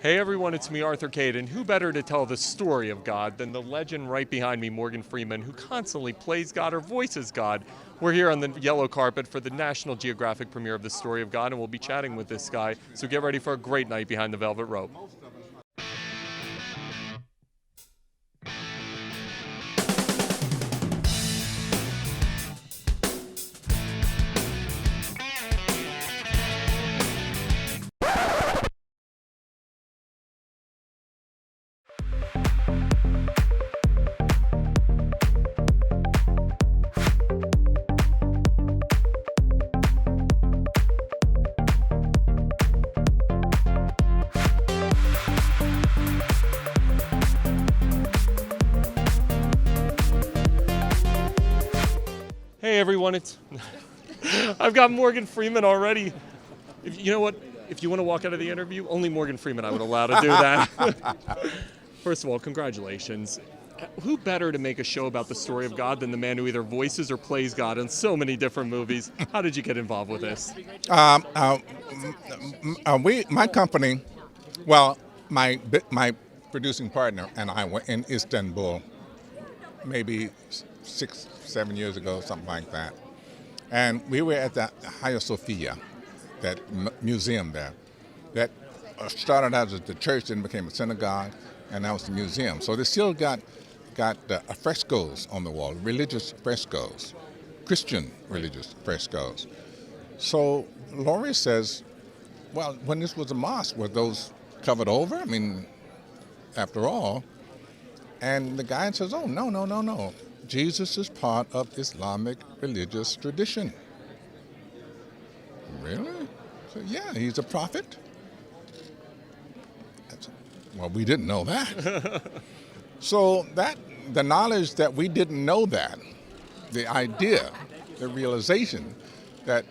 Hey everyone, it's me, Arthur Kade, and who better to tell the story of God than the legend right behind me, Morgan Freeman, who constantly plays God or voices God. We're here on the yellow carpet for the National Geographic premiere of The Story of God, and we'll be chatting with this guy, so get ready for a great night behind the velvet rope. Hey everyone, I've got Morgan Freeman already. You know what? If you want to walk out of the interview, only Morgan Freeman I would allow to do that. First of all, congratulations. Who better to make a show about the story of God than the man who either voices or plays God in so many different movies? How did you get involved with this? My company, well, my producing partner and I were in Istanbul maybe 6-7 years ago, something like that. And we were at the Hagia Sophia, that museum there, that started out as the church, then became a synagogue, and now it's the museum. So they still got frescoes on the wall, religious frescoes, Christian religious frescoes. So Laurie says, well, when this was a mosque, were those covered over? I mean, after all. And the guy says, oh, no. Jesus is part of Islamic religious tradition. Really? So, yeah, he's a prophet. Well, we didn't know that. So the knowledge that we didn't know that, the idea, the realization that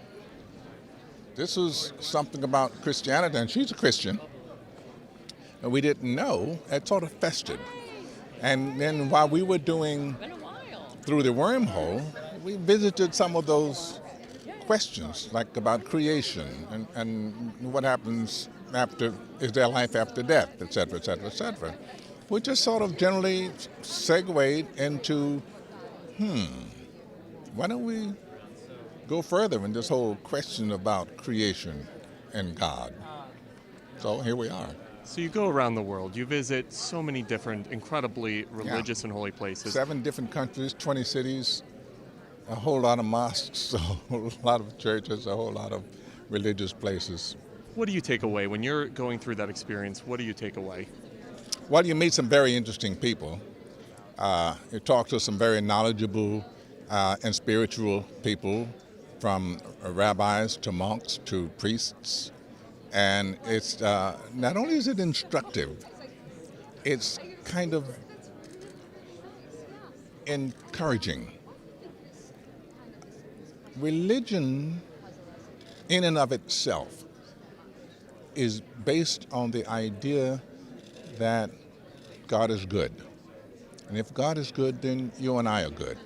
this was something about Christianity, and she's a Christian, and we didn't know, it sort of festered. And then while we were doing Through the Wormhole, we visited some of those questions, like about creation and what happens after, is there life after death, et cetera, et cetera, et cetera. We just sort of generally segued into, why don't we go further in this whole question about creation and God? So here we are. So you go around the world, you visit so many different, incredibly religious and holy places. 7 different countries, 20 cities, a whole lot of mosques, a whole lot of churches, a whole lot of religious places. What do you take away when you're going through that experience? What do you take away? Well, you meet some very interesting people. You talk to some very knowledgeable and spiritual people, from rabbis to monks to priests. And it's not only is it instructive, it's kind of encouraging. Religion, in and of itself, is based on the idea that God is good. And if God is good, then you and I are good.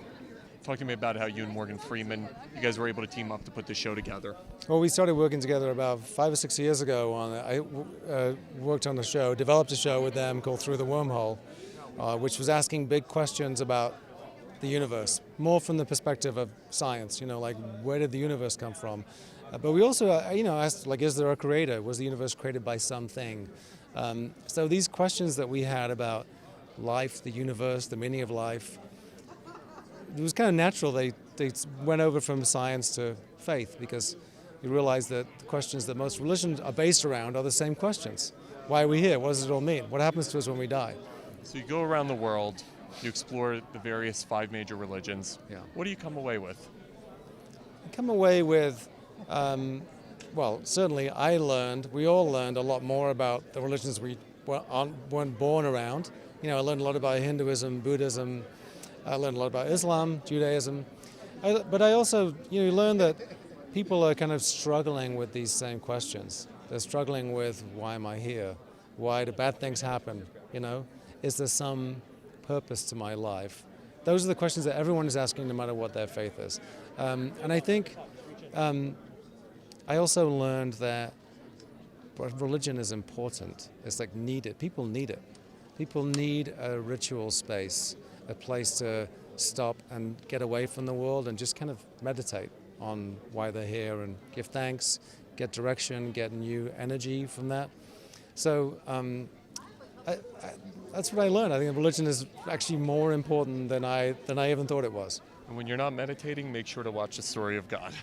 Talk to me about how you and Morgan Freeman, you guys were able to team up to put this show together. Well, we started working together about 5 or 6 years ago. I worked on a show, developed a show with them called Through the Wormhole, which was asking big questions about the universe, more from the perspective of science, like where did the universe come from? But we also, asked, like, is there a creator? Was the universe created by something? So these questions that we had about life, the universe, the meaning of life, it was kind of natural. They went over from science to faith, because you realize that the questions that most religions are based around are the same questions. Why are we here? What does it all mean? What happens to us when we die? So you go around the world, you explore the various 5 major religions. Yeah. What do you come away with? I come away with, well, certainly we all learned a lot more about the religions we weren't born around. I learned a lot about Hinduism, Buddhism. I learned a lot about Islam, Judaism. But I also, learned that people are kind of struggling with these same questions. They're struggling with, why am I here? Why do bad things happen? Is there some purpose to my life? Those are the questions that everyone is asking, no matter what their faith is. And I think I also learned that but religion is important. It's like needed. People need it. People need a ritual space, a place to stop and get away from the world and just kind of meditate on why they're here and give thanks, get direction, get new energy from that. So that's what I learned. I think religion is actually more important than I even thought it was. And when you're not meditating, make sure to watch The Story of God.